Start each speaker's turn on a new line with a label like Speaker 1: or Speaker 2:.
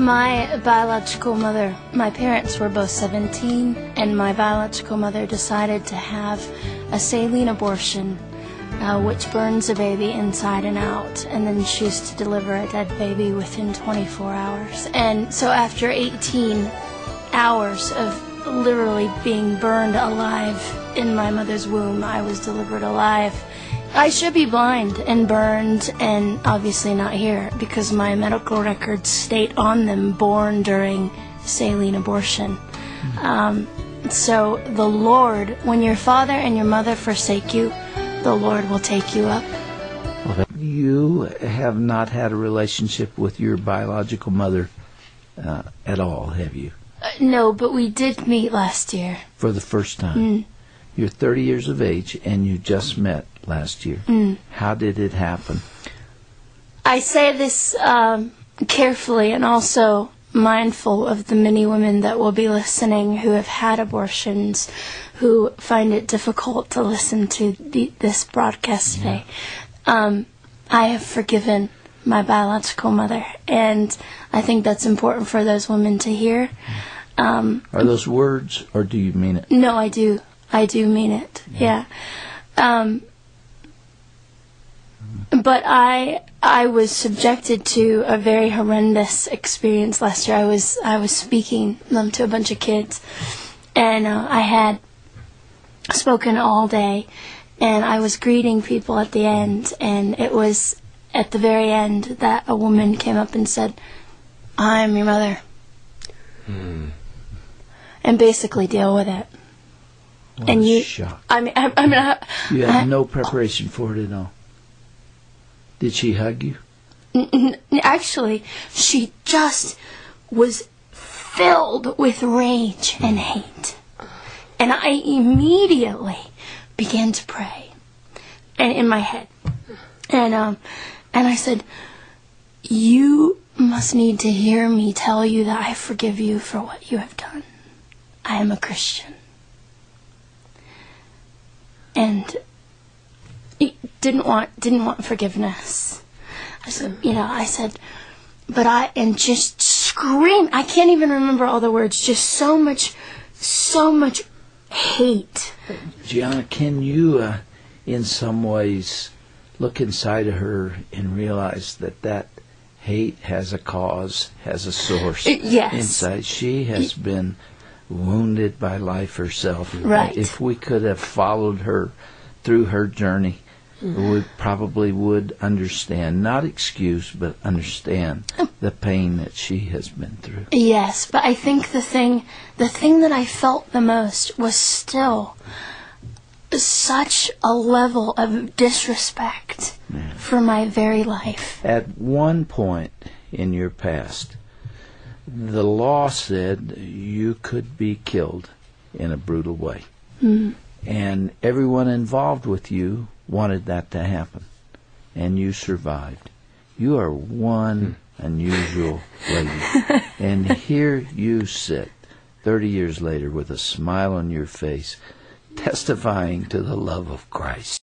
Speaker 1: My biological mother, my parents were both 17, and my biological mother decided to have a saline abortion, which burns a baby inside and out, and then she used to deliver a dead baby within 24 hours. And so after 18 hours of literally being burned alive in my mother's womb, I was delivered alive. I should be blind and burned and obviously not here because my medical records state on them born during saline abortion. So the Lord, when your father and your mother forsake you, the Lord will take you up.
Speaker 2: You have not had a relationship with your biological mother at all, have you?
Speaker 1: No, but we did meet last year.
Speaker 2: For the first time? You're 30 years of age and you just met last year. How did it happen?
Speaker 1: I say this carefully and also mindful of the many women that will be listening who have had abortions, who find it difficult to listen to this broadcast today. I have forgiven my biological mother, and I think that's important for those women to hear.
Speaker 2: Are those words, or do you mean it?
Speaker 1: No, I do. I do mean it, yeah. But I was subjected to a very horrendous experience last year. I was speaking to a bunch of kids, and I had spoken all day, and I was greeting people at the end, and it was at the very end that a woman came up and said, "I'm your mother," and basically deal with it.
Speaker 2: What
Speaker 1: and
Speaker 2: a shock. You had no preparation for it at all. Did she hug you?
Speaker 1: Actually, she just was filled with rage and hate. And I immediately began to pray, and in my head. And I said, "You must need to hear me tell you that I forgive you for what you have done. I am a Christian." And didn't want forgiveness. I said, and just scream. I can't even remember all the words. Just so much hate.
Speaker 2: Gianna, can you, in some ways, look inside of her and realize that hate has a cause, has a source?
Speaker 1: Yes.
Speaker 2: Inside, she has been wounded by life herself.
Speaker 1: Right.
Speaker 2: If we could have followed her through her journey, we probably would understand, not excuse, but understand the pain that she has been through.
Speaker 1: Yes, but I think the thing that I felt the most was still such a level of disrespect for my very life.
Speaker 2: At one point in your past, the law said you could be killed in a brutal way. And everyone involved with you wanted that to happen. And you survived. You are one unusual lady. And here you sit, 30 years later, with a smile on your face, testifying to the love of Christ.